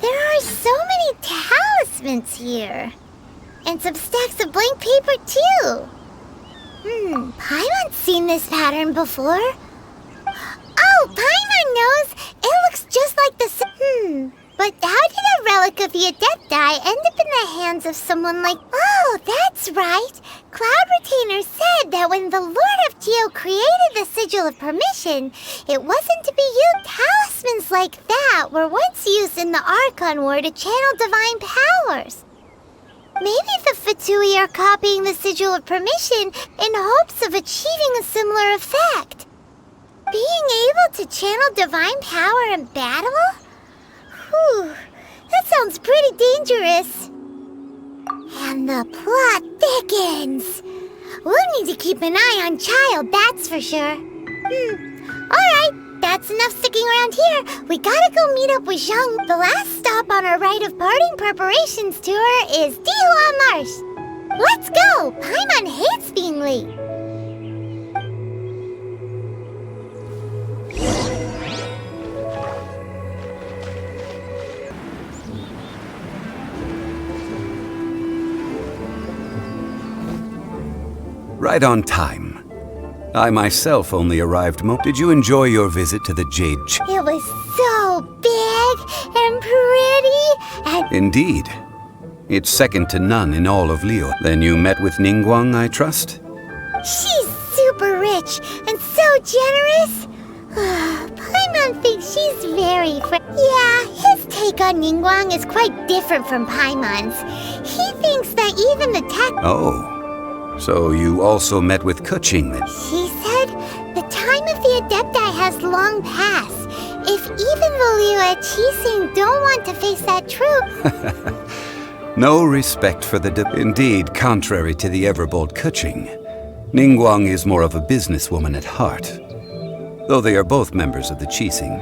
There are so many talismans here. And some stacks of blank paper, too. Paimon's seen this pattern before. Oh, Paimon knows! It looks just like the... But how did a relic of the Adepti end up in the hands of someone like... Oh, that's right! Cloud Retainer said that when the Lord of Geo created the Sigil of Permission, it wasn't to be used. Talismans like that were once used in the Archon War to channel divine powers. Maybe the Fatui are copying the Sigil of Permission in hopes of achieving a similar effect. Being able to channel divine power in battle? Whew, that sounds pretty dangerous. And the plot thickens. We'll need to keep an eye on Child, that's for sure. Alright, that's enough sticking around here. We gotta go meet up with Zhang. The last stop on our rite of parting preparations tour is Dihua Marsh. Let's go! Paimon hates being late. Right on time. I myself only arrived Did you enjoy your visit to the Jade It was so big and pretty and... Indeed. It's second to none in all of Leo. Then you met with Ningguang, I trust? She's super rich and so generous. Paimon thinks she's very Yeah, his take on Ningguang is quite different from Paimon's. He thinks that even the tech... Oh. So you also met with Keqing then? She said the time of the Adepti has long passed. If even the Liu at Qixing don't want to face that truth... No respect for the Indeed, contrary to the ever-bold Keqing, Ningguang is more of a businesswoman at heart, though they are both members of the Qixing.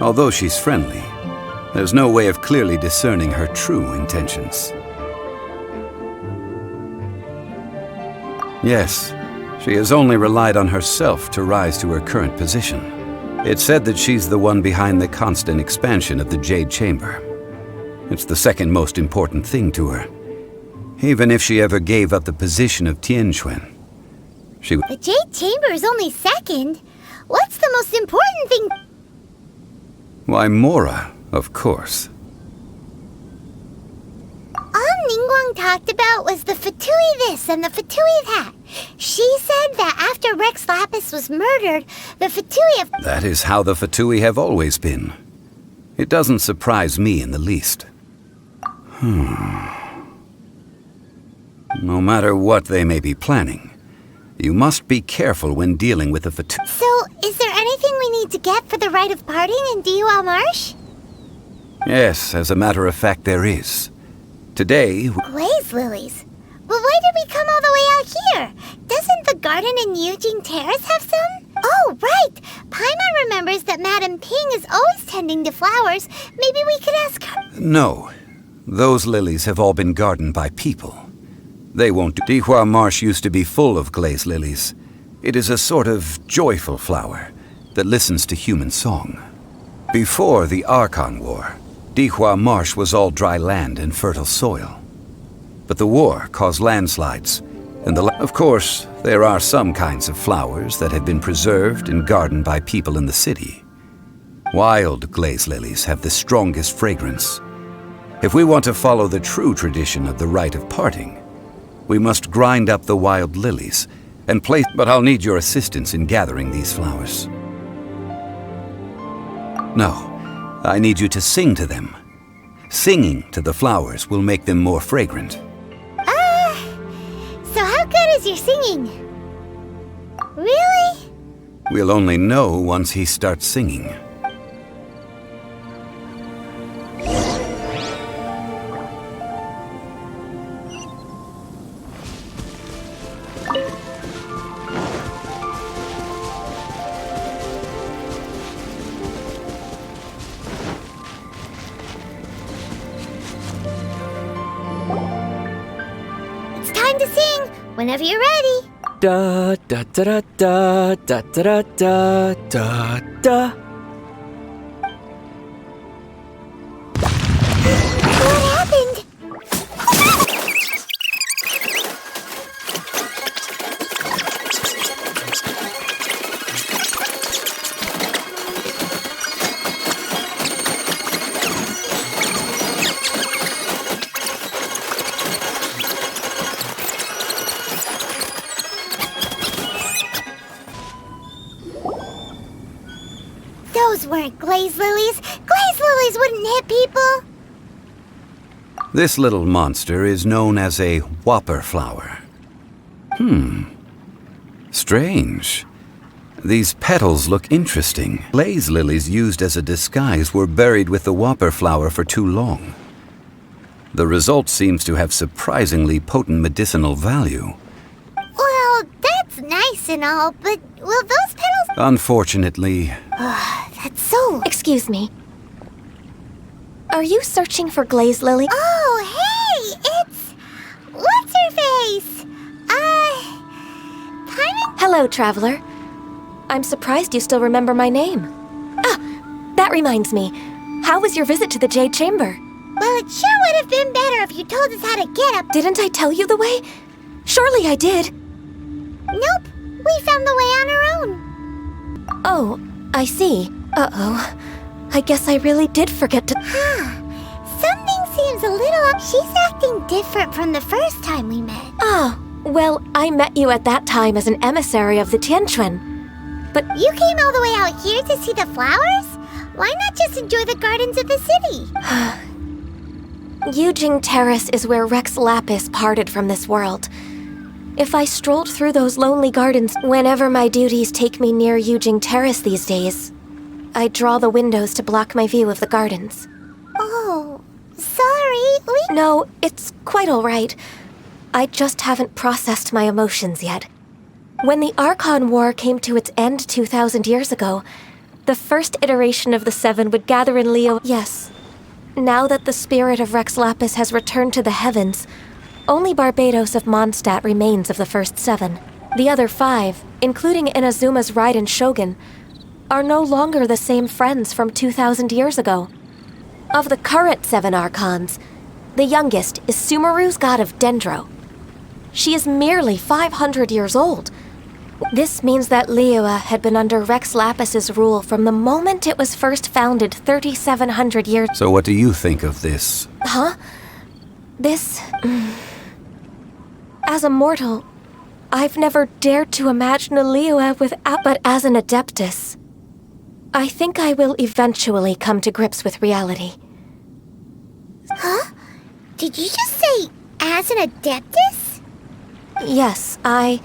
Although she's friendly, there's no way of clearly discerning her true intentions. Yes, she has only relied on herself to rise to her current position. It's said that she's the one behind the constant expansion of the Jade Chamber. It's the second most important thing to her. Even if she ever gave up the position of Tianquan, she would... The Jade Chamber is only second. What's the most important thing? Why, Mora, of course. All Ningguang talked about was the Fatui this and the Fatui that. She said that after Rex Lapis was murdered, the Fatui have... That is how the Fatui have always been. It doesn't surprise me in the least. No matter what they may be planning, you must be careful when dealing with the Fatui. So, is there anything we need to get for the rite of parting in Dihua Marsh? Yes, as a matter of fact, there is. Today... Glaze lilies? But why did we come all the way out here? Doesn't the garden in Yujing Terrace have some? Oh, right! Paimon remembers that Madame Ping is always tending to flowers. Maybe we could ask her... No. Those lilies have all been gardened by people. They won't do... Dihua Marsh used to be full of glaze lilies. It is a sort of joyful flower that listens to human song. Before the Archon War, Dihua Marsh was all dry land and fertile soil. But the war caused landslides, and of course, there are some kinds of flowers that have been preserved and gardened by people in the city. Wild glaze lilies have the strongest fragrance. If we want to follow the true tradition of the rite of parting, we must grind up the wild lilies and place... But I'll need your assistance in gathering these flowers. No. I need you to sing to them. Singing to the flowers will make them more fragrant. So how good is your singing? Really? We'll only know once he starts singing. Whenever you're ready. Da da da da da da da da da da. Those weren't glaze lilies. Glaze lilies wouldn't hit people. This little monster is known as a whopper flower. Strange. These petals look interesting. Glaze lilies used as a disguise were buried with the whopper flower for too long. The result seems to have surprisingly potent medicinal value. Well, that's nice and all, but will those petals... Unfortunately... That's so... Excuse me. Are you searching for glaze lily? Oh, hey! It's... What's-her-face? Paimon? Hello, traveler. I'm surprised you still remember my name. Ah, that reminds me. How was your visit to the Jade Chamber? Well, it sure would have been better if you told us how to get up. Didn't I tell you the way? Surely I did. Nope, we found the way on our own. Oh, I see. Uh-oh. I guess I really did forget to... Something seems a little... She's acting different from the first time we met. Ah, well, I met you at that time as an emissary of the Tianquan. But you came all the way out here to see the flowers? Why not just enjoy the gardens of the city? Yujing Terrace is where Rex Lapis parted from this world. If I strolled through those lonely gardens whenever my duties take me near Yujing Terrace these days, I draw the windows to block my view of the gardens. Oh, sorry, No, it's quite all right. I just haven't processed my emotions yet. When the Archon War came to its end 2,000 years ago, the first iteration of the Seven would gather in Leo. Yes. Now that the spirit of Rex Lapis has returned to the heavens, only Barbados of Mondstadt remains of the first seven. The other five, including Inazuma's Raiden Shogun, are no longer the same friends from 2,000 years ago. Of the current seven Archons, the youngest is Sumeru's god of Dendro. She is merely 500 years old. This means that Liyue had been under Rex Lapis's rule from the moment it was first founded 3,700 years... So what do you think of this? Huh? This... As a mortal, I've never dared to imagine a Liyue without... But as an Adeptus, I think I will eventually come to grips with reality. Huh? Did you just say, as an Adeptus? Yes, I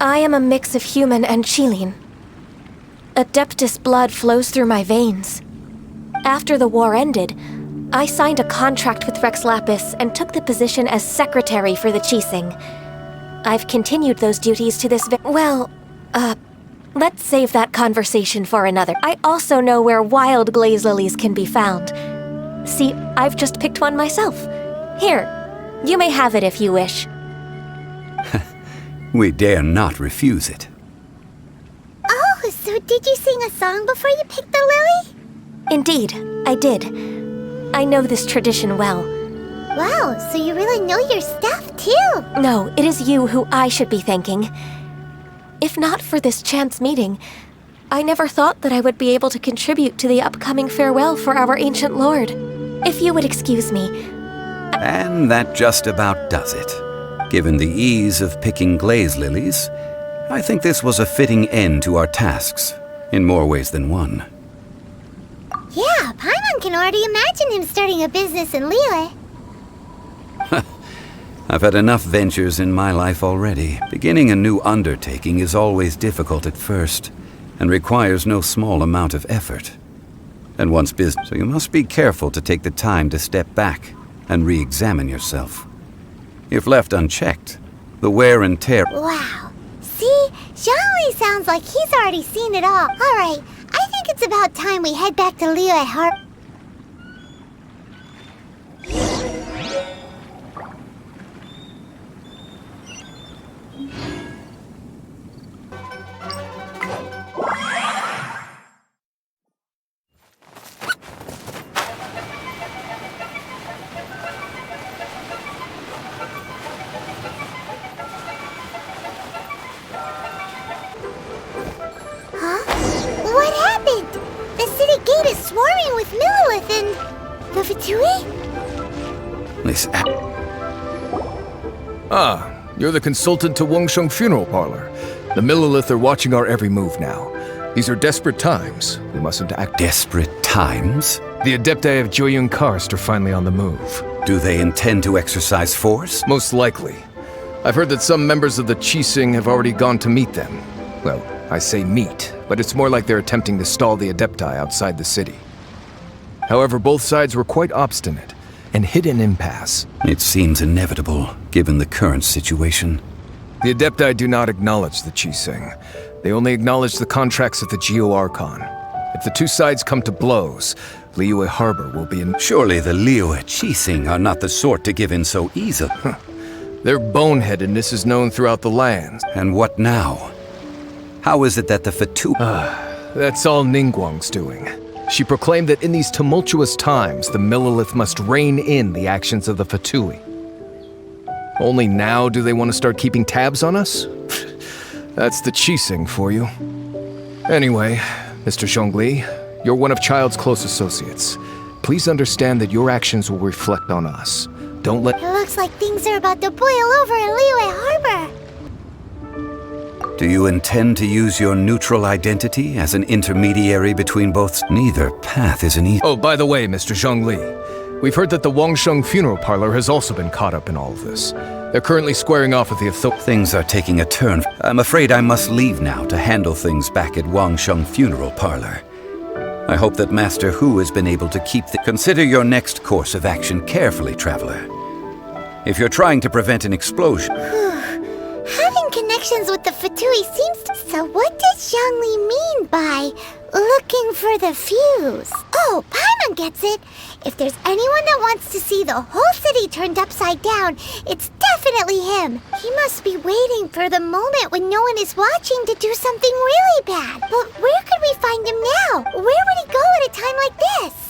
am a mix of human and Chilean. Adeptus blood flows through my veins. After the war ended, I signed a contract with Rex Lapis and took the position as secretary for the Qixing. I've continued those duties to this let's save that conversation for another. I also know where wild glaze lilies can be found. See, I've just picked one myself. Here, you may have it if you wish. We dare not refuse it. Oh, so did you sing a song before you picked the lily? Indeed, I did. I know this tradition well. Wow, so you really know your stuff, too. No, it is you who I should be thanking. If not for this chance meeting, I never thought that I would be able to contribute to the upcoming farewell for our ancient lord. If you would excuse me. And that just about does it. Given the ease of picking glaze lilies, I think this was a fitting end to our tasks, in more ways than one. Yeah, Paimon can already imagine him starting a business in Liyue. I've had enough ventures in my life already. Beginning a new undertaking is always difficult at first, and requires no small amount of effort. And once business, so you must be careful to take the time to step back and re-examine yourself. If left unchecked, the wear and tear... Wow. See? Zhongli sounds like he's already seen it all. Alright, I think it's about time we head back to Liyue Har... What happened? The city gate is swarming with Millilith and... the Fatui? Listen... Ah, you're the consultant to Wengsheng Funeral Parlor. The Millilith are watching our every move now. These are desperate times. We mustn't act. Desperate times? The Adepti of Joyun Karst are finally on the move. Do they intend to exercise force? Most likely. I've heard that some members of the Qixing have already gone to meet them. Well, I say meet, but it's more like they're attempting to stall the Adepti outside the city. However, both sides were quite obstinate and hit an impasse. It seems inevitable, given the current situation. The Adepti do not acknowledge the Qixing. They only acknowledge the contracts of the Geo Archon. If the two sides come to blows, Liyue Harbor will be in... Surely the Liyue Qixing are not the sort to give in so easily. Their boneheadedness is known throughout the lands. And what now? How is it that the Fatui... That's all Ningguang's doing. She proclaimed that in these tumultuous times, the Millelith must rein in the actions of the Fatui. Only now do they want to start keeping tabs on us? That's the Qixing for you. Anyway, Mr. Zhongli, you're one of Child's close associates. Please understand that your actions will reflect on us. Don't let... It looks like things are about to boil over in Liyue Harbor. Do you intend to use your neutral identity as an intermediary between both? Neither path is an easy... Oh, by the way, Mr. Zhongli, we've heard that the Wangsheng funeral parlor has also been caught up in all of this. They're currently squaring off with the authorities. Things are taking a turn. I'm afraid I must leave now to handle things back at Wangsheng funeral parlor. I hope that Master Hu has been able to keep the... Consider your next course of action carefully, traveler. If you're trying to prevent an explosion... Having connections with the Fatui seems to... So what does Zhongli mean by looking for the fuse? Oh, Paimon gets it. If there's anyone that wants to see the whole city turned upside down, it's definitely him. He must be waiting for the moment when no one is watching to do something really bad. But where could we find him now? Where would he go at a time like this?